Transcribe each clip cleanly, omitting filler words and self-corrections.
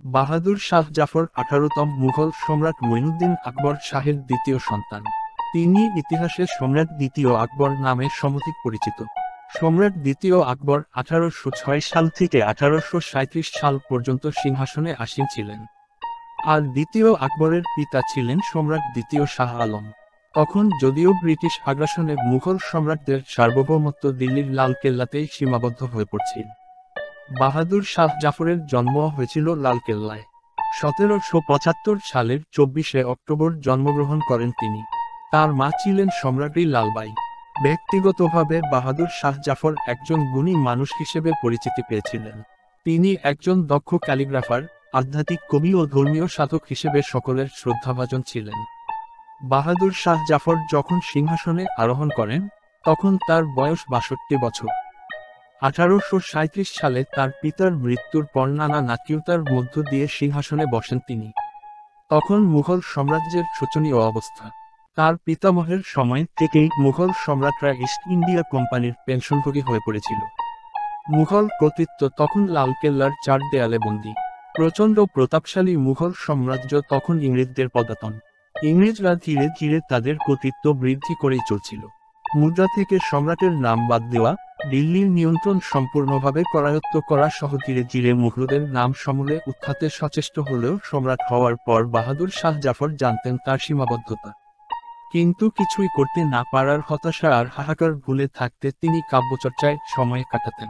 বাহাদুর শাহ জাফর 18তম মুঘল সম্রাট মুঈনুদ্দিন আকবর শাহের দ্বিতীয় সন্তান। তিনি ইতিহাসে সম্রাট দ্বিতীয় আকবর নামে সমধিক পরিচিত। সম্রাট দ্বিতীয় আকবর 1806 সাল থেকে 1837 সাল পর্যন্ত সিংহাসনে আসীন ছিলেন। আর দ্বিতীয় আকবরের পিতা ছিলেন সম্রাট দ্বিতীয় শাহ আলম। তখন যদিও ব্রিটিশ আগ্রাসনে মুঘল সম্রাটদের সার্বভৌমত্ব দিল্লির লাল কেল্লাতেই সীমাবদ্ধ হয়ে পড়ছিল। বাহাদুর শাহ জাফরের জন্ম হয়েছিল লালকেল্লায়। 1775 সালের 24শে অক্টোবর জন্মগ্রহণ করেন তিনি। তার মা ছিলেন সম্রাজ্ঞী লালবাই। ব্যক্তিগতভাবে বাহাদুর শাহ জাফর একজন গুণী মানুষ হিসেবে পরিচিতি পেয়েছিলেন। তিনি একজন দক্ষ ক্যালিগ্রাফার, আধ্যাত্মিক কবি ও ধর্মীয় সাধক হিসেবে সকলের শ্রদ্ধাভাজন ছিলেন। বাহাদুর শাহ জাফর যখন সিংহাসনে আরোহণ করেন, তখন তার বয়স 62 বছর। 1837 সালে তার পিতার মৃত্যুর পর নানা নাটকীয়তার মধ্য দিয়ে সিংহাসনে বসেন তিনি। তখন মুঘল সাম্রাজ্যের শোচনীয় অবস্থা। তার পিতামহের সময় থেকেই মুঘল সম্রাটরা ইস্ট ইন্ডিয়া কোম্পানির পেনশনভোগী হয়ে পড়েছিল। মুঘল কর্তৃত্ব তখন লালকেল্লার চার দেয়ালে বন্দী। প্রচণ্ড প্রতাপশালী মুঘল সাম্রাজ্য তখন ইংরেজদের পদাতন। ইংরেজরা ধীরে ধীরে তাদের কর্তৃত্ব বৃদ্ধি করেই চলছিল। মুদ্রা থেকে সম্রাটের নাম বাদ দেওয়া, দিল্লির নিয়ন্ত্রণ সম্পূর্ণভাবে করায়ত্ত করা সহ ধীরে ধীরে মুঘলদের নাম সমূলে উৎখাতে সচেষ্ট হলেও সম্রাট হওয়ার পর বাহাদুর শাহ জাফর জানতেন তার সীমাবদ্ধতা। কিন্তু কিছুই করতে না পারার হতাশা আর হাহাকার ভুলে থাকতে তিনি কাব্যচর্চায় সময় কাটাতেন।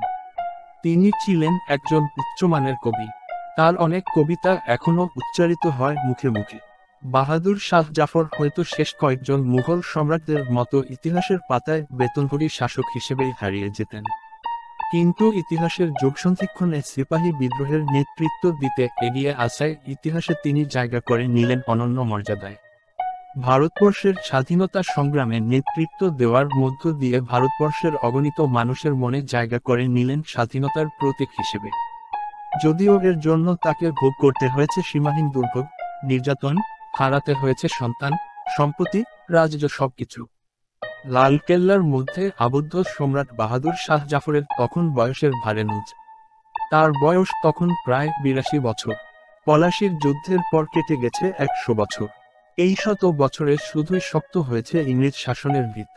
তিনি ছিলেন একজন উচ্চমানের কবি। তার অনেক কবিতা এখনও উচ্চারিত হয় মুখে মুখে। বাহাদুর শাহ জাফর হয়তো শেষ কয়েকজন মুঘল সম্রাটদের মতো ইতিহাসের পাতায় বেতনভোগী শাসক হিসেবেই হারিয়ে যেতেন। কিন্তু ইতিহাসের যুগসন্ধিক্ষণে সিপাহী বিদ্রোহের নেতৃত্ব দিতে এগিয়ে আসায় ইতিহাসে তিনি জায়গা করে নিলেন অনন্য মর্যাদায়। ভারতবর্ষের স্বাধীনতা সংগ্রামে নেতৃত্ব দেওয়ার মধ্য দিয়ে ভারতবর্ষের অগণিত মানুষের মনে জায়গা করে নিলেন স্বাধীনতার প্রতীক হিসেবে। যদিও এর জন্য তাকে ভোগ করতে হয়েছে সীমাহীন দুর্ভোগ, নির্যাতন, হারাতে হয়েছে সন্তান, সম্পত্তি, রাজ্য সবকিছু। লালকেল্লার মধ্যে আবদ্ধ সম্রাট বাহাদুর শাহ জাফরের তখন বয়সের ভারে নুজ। তার বয়স তখন প্রায় 82 বছর। পলাশির যুদ্ধের পর কেটে গেছে 100 বছর। এই শত বছরে শুধুই শক্ত হয়েছে ইংরেজ শাসনের ভিত।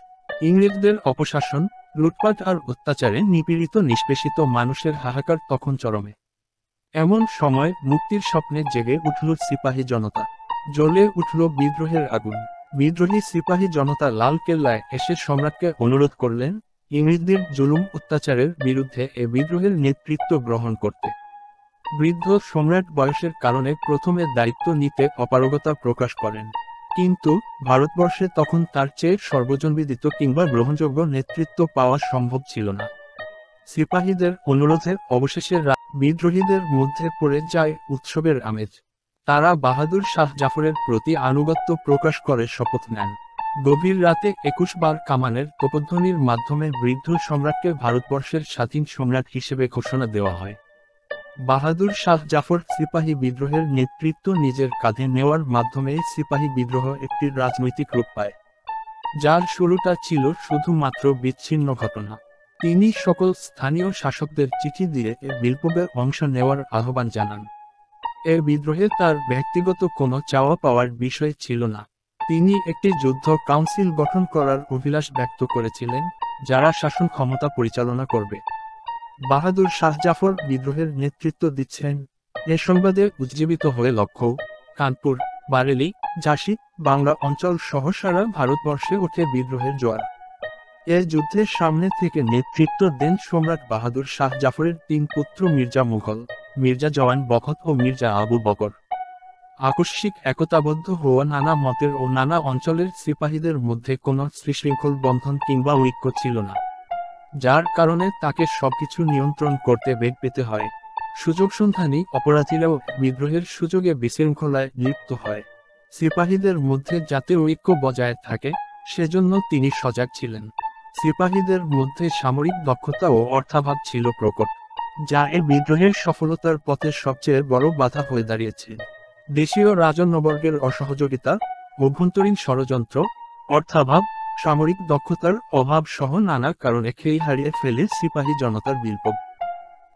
ইংরেজদের অপশাসন, লুটপাট আর অত্যাচারে নিপীড়িত নিষ্পেষিত মানুষের হাহাকার তখন চরমে। এমন সময় মুক্তির স্বপ্নে জেগে উঠল সিপাহী জনতা। জ্বলে উঠল বিদ্রোহের আগুন। বিদ্রোহী সিপাহী জনতা লালকেল্লায় এসে সম্রাটকে অনুরোধ করলেন ইংরেজদের জুলুম অত্যাচারের বিরুদ্ধে এ বিদ্রোহের নেতৃত্ব গ্রহণ করতে। বৃদ্ধ সম্রাট বয়সের কারণে প্রথমে দায়িত্ব নিতে অপারগতা প্রকাশ করেন। কিন্তু ভারতবর্ষে তখন তার চেয়ে সর্বজনবিদিত কিংবা গ্রহণযোগ্য নেতৃত্ব পাওয়া সম্ভব ছিল না। সিপাহীদের অনুরোধে অবশেষে বিদ্রোহীদের মধ্যে পড়ে যায় উৎসবের আমেজ। তারা বাহাদুর শাহ জাফরের প্রতি আনুগত্য প্রকাশ করে শপথ নেন। গভীর রাতে 21 বার কামানের তোপধ্বনির মাধ্যমে বৃদ্ধ সম্রাটকে ভারতবর্ষের স্বাধীন সম্রাট হিসেবে ঘোষণা দেওয়া হয়। বাহাদুর শাহ জাফর সিপাহী বিদ্রোহের নেতৃত্ব নিজের কাঁধে নেওয়ার মাধ্যমে সিপাহী বিদ্রোহ একটি রাজনৈতিক রূপ পায়, যার শুরুটা ছিল শুধুমাত্র বিচ্ছিন্ন ঘটনা। তিনি সকল স্থানীয় শাসকদের চিঠি দিয়ে এ বিপ্লবে অংশ নেওয়ার আহ্বান জানান। এ বিদ্রোহে তার ব্যক্তিগত কোনো চাওয়া পাওয়ার বিষয় ছিল না। তিনি একটি যুদ্ধ কাউন্সিল গঠন করার অভিলাষ ব্যক্ত করেছিলেন, যারা শাসন ক্ষমতা পরিচালনা করবে। বাহাদুর শাহ জাফর বিদ্রোহের নেতৃত্ব দিচ্ছেন, এ সংবাদে উজ্জীবিত হয়ে লখনউ, কানপুর, বারেলি, ঝাঁসি, বাংলা অঞ্চল সহ সারা ভারতবর্ষে ওঠে বিদ্রোহের জোয়ার। এ যুদ্ধের সামনে থেকে নেতৃত্ব দেন সম্রাট বাহাদুর শাহ জাফরের 3 পুত্র মির্জা মুঘল, মির্জা জওয়ান বখত ও মির্জা আবু বকর। আকস্মিক একতাবদ্ধ হওয়া নানা মতের ও নানা অঞ্চলের সিপাহীদের মধ্যে কোনো শ্রীশৃঙ্খল বন্ধন কিংবা ঐক্য ছিল না, যার কারণে তাকে সবকিছু নিয়ন্ত্রণ করতে বেগ পেতে হয়। সুযোগ সন্ধানী অপরাধীরাও বিদ্রোহের সুযোগে বিশৃঙ্খলায় লিপ্ত হয়। সিপাহীদের মধ্যে যাতে ঐক্য বজায় থাকে, সেজন্য তিনি সজাগ ছিলেন। সিপাহীদের মধ্যে সামরিক দক্ষতা ও অর্থাভাব ছিল প্রকট, যা এ বিদ্রোহের সফলতার পথে সবচেয়ে বড় বাধা হয়ে দাঁড়িয়েছে। দেশীয় রাজন্যবর্গের অসহযোগিতা, অভ্যন্তরীণ ষড়যন্ত্র, অর্থাভাব, সামরিক দক্ষতার অভাব সহ নানা কারণে খেই হারিয়ে ফেলে সিপাহী জনতার বিপ্লব।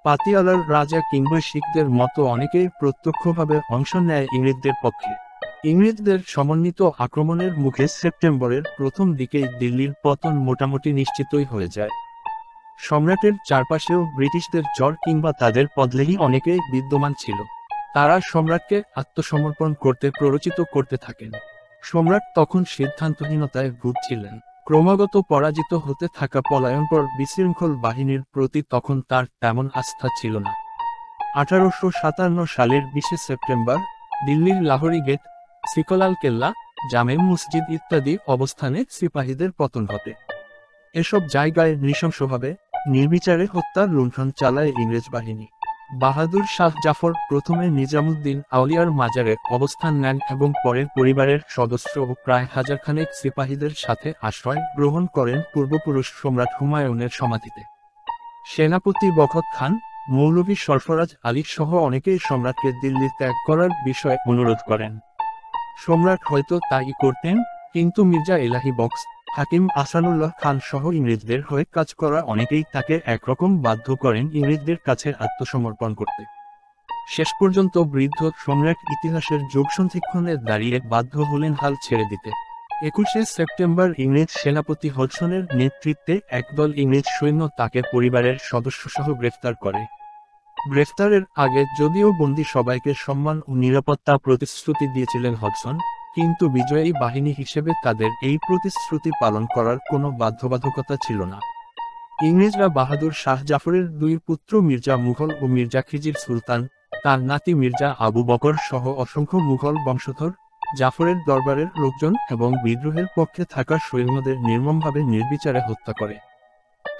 পাতিয়ালার রাজা কিংবা শিখদের মতো অনেকেই প্রত্যক্ষভাবে অংশ নেয় ইংরেজদের পক্ষে। ইংরেজদের সমন্বিত আক্রমণের মুখে সেপ্টেম্বরের প্রথম দিকেই দিল্লির পতন মোটামুটি নিশ্চিতই হয়ে যায়। সম্রাটের চারপাশেও ব্রিটিশদের চর কিংবা তাদের পদলেহী অনেকেই বিদ্যমান ছিল। তারা সম্রাটকে আত্মসমর্পণ করতে প্ররোচিত করতে থাকেন। সম্রাট তখন সিদ্ধান্তহীনতায় ভুগছিলেন। ক্রমাগত পরাজিত হতে থাকা পলায়নপর বিশৃঙ্খল বাহিনীর প্রতি তখন তার তেমন আস্থা ছিল না। 1857 সালের 20 সেপ্টেম্বর দিল্লির লাহোরি গেট, সিকলাল কেল্লা, জামে মসজিদ ইত্যাদি অবস্থানে সিপাহীদের পতন ঘটে। এসব জায়গায় নৃশংসভাবে নির্বিচারে হত্যা লুণ্ঠন চালায় ইংরেজ বাহিনী। বাহাদুর শাহ জাফর প্রথমে নিজামুদ্দিন আউলিয়ার মাজারে অবস্থান নেন এবং পরে পরিবারের সদস্য ও প্রায় হাজারখানেক সিপাহীদের সাথে আশ্রয় গ্রহণ করেন পূর্বপুরুষ সম্রাট হুমায়ুনের সমাধিতে। সেনাপতি বখত খান, মৌলভী সরফরাজ আলী সহ অনেকেই সম্রাটকে দিল্লি ত্যাগ করার বিষয়ে অনুরোধ করেন। সম্রাট হয়তো তাই করতেন, কিন্তু মির্জা এলাহি বক্স, হাকিম আসানুল্লাহ খান সহ ইংরেজদের হয়ে কাজ করা অনেকেই তাকে একরকম বাধ্য করেন ইংরেজদের কাছে আত্মসমর্পণ করতে। শেষ পর্যন্ত বৃদ্ধ সম্রাট ইতিহাসের যোগসন্ধিক্ষণে দাঁড়িয়ে বাধ্য হলেন হাল ছেড়ে দিতে। 21 সেপ্টেম্বর ইংরেজ সেনাপতি হডসনের নেতৃত্বে একদল ইংরেজ সৈন্য তাকে পরিবারের সদস্যসহ গ্রেফতার করে। গ্রেফতারের আগে যদিও বন্দী সবাইকে সম্মান ও নিরাপত্তা প্রতিশ্রুতি দিয়েছিলেন হডসন, কিন্তু বিজয়ী বাহিনী হিসেবে তাদের এই প্রতিশ্রুতি পালন করার কোনো বাধ্যবাধকতা ছিল না। ইংরেজরা বাহাদুর শাহ জাফরের দুই পুত্র মির্জা মুঘল ও মির্জা খিজির সুলতান, তার নাতি মির্জা আবু বকর সহ অসংখ্য মুঘল বংশধর, জাফরের দরবারের লোকজন এবং বিদ্রোহের পক্ষে থাকা সৈন্যদের নির্মমভাবে নির্বিচারে হত্যা করে।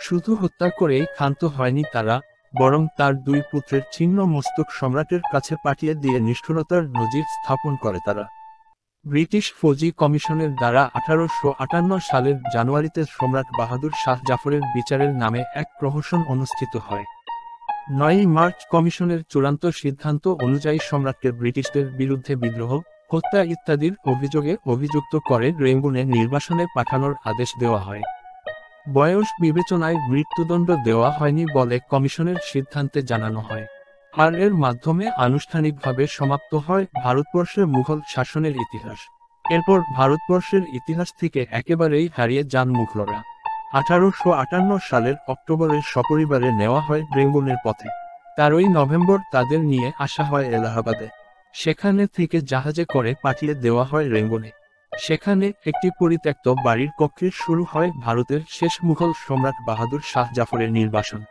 শুধু হত্যা করেই ক্ষান্ত হয়নি তারা, বরং তার দুই পুত্রের ছিন্ন মস্তক সম্রাটের কাছে পাঠিয়ে দিয়ে নিষ্ঠুরতার নজির স্থাপন করে তারা। ব্রিটিশ ফৌজি কমিশনের দ্বারা 1858 সালের জানুয়ারিতে সম্রাট বাহাদুর শাহ জাফরের বিচারের নামে এক প্রহসন অনুষ্ঠিত হয়। 9 মার্চ কমিশনের চূড়ান্ত সিদ্ধান্ত অনুযায়ী সম্রাটকে ব্রিটিশদের বিরুদ্ধে বিদ্রোহ, হত্যা ইত্যাদির অভিযোগে অভিযুক্ত করে রেঙ্গুনে নির্বাসনে পাঠানোর আদেশ দেওয়া হয়। বয়স বিবেচনায় মৃত্যুদণ্ড দেওয়া হয়নি বলে কমিশনের সিদ্ধান্তে জানানো হয়। আর এর মাধ্যমে আনুষ্ঠানিকভাবে সমাপ্ত হয় ভারতবর্ষের মুঘল শাসনের ইতিহাস। এরপর ভারতবর্ষের ইতিহাস থেকে একেবারেই হারিয়ে যান মুঘলরা। 1858 সালের অক্টোবরে সপরিবারে নেওয়া হয় রেঙ্গুনের পথে। 13 নভেম্বর তাদের নিয়ে আসা হয় এলাহাবাদে। সেখানে থেকে জাহাজে করে পাঠিয়ে দেওয়া হয় রেঙ্গুনে। সেখানে একটি পরিত্যক্ত বাড়ির কক্ষে শুরু হয় ভারতের শেষ মুঘল সম্রাট বাহাদুর শাহ জাফরের নির্বাসন।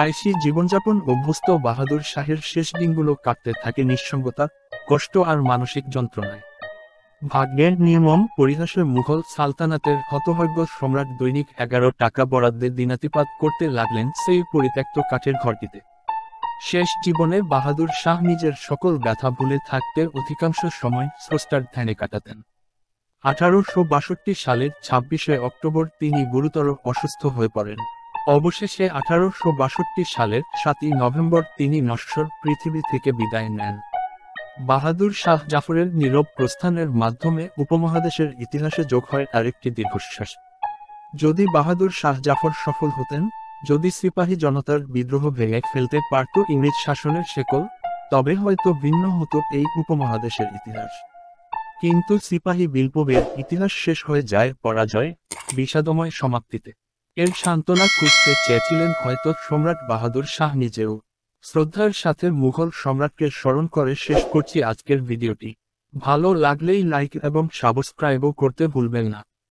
আয়সী জীবনযাপন অভ্যস্ত বাহাদুর শাহের শেষ দিনগুলো কাটতে থাকে নিঃসঙ্গতা, কষ্ট আর মানসিক যন্ত্রণায়। ভাগ্যের নির্মম পরিহাসে মুঘল সালতানাতের হতভাগ্য সম্রাট দৈনিক 11 টাকা বরাদ্দে দিনাতিপাত করতে লাগলেন সেই পরিত্যক্ত কাঠের ঘরটিতে। শেষ জীবনে বাহাদুর শাহ নিজের সকল ব্যথা ভুলে থাকতে অধিকাংশ সময় স্রষ্টার ধ্যানে কাটাতেন। 1862 সালের 26 অক্টোবর তিনি গুরুতর অসুস্থ হয়ে পড়েন। অবশেষে 1862 সালের 7 নভেম্বর তিনি নশ্বর পৃথিবী থেকে বিদায় নেন। বাহাদুর শাহ জাফরের নীরব প্রস্থানের মাধ্যমে উপমহাদেশের ইতিহাসে যোগ হয় আরেকটি দীর্ঘশ্বাস। যদি বাহাদুর শাহ জাফর সফল হতেন, যদি সিপাহী জনতার বিদ্রোহ ভেঙে ফেলতে পারত ইংরেজ শাসনের শেকল, তবে হয়তো ভিন্ন হতো এই উপমহাদেশের ইতিহাস। কিন্তু সিপাহী বিপ্লবের ইতিহাস শেষ হয়ে যায় পরাজয়, বিষাদময় সমাপ্তিতে। এর সান্ত্বনা খুঁজতে চেয়েছিলেন হয়তো সম্রাট বাহাদুর শাহ নিজেও। শ্রদ্ধার সাথে মুঘল সম্রাটকে স্মরণ করে শেষ করছি আজকের ভিডিওটি। ভালো লাগলেই লাইক এবং সাবস্ক্রাইবও করতে ভুলবেন না।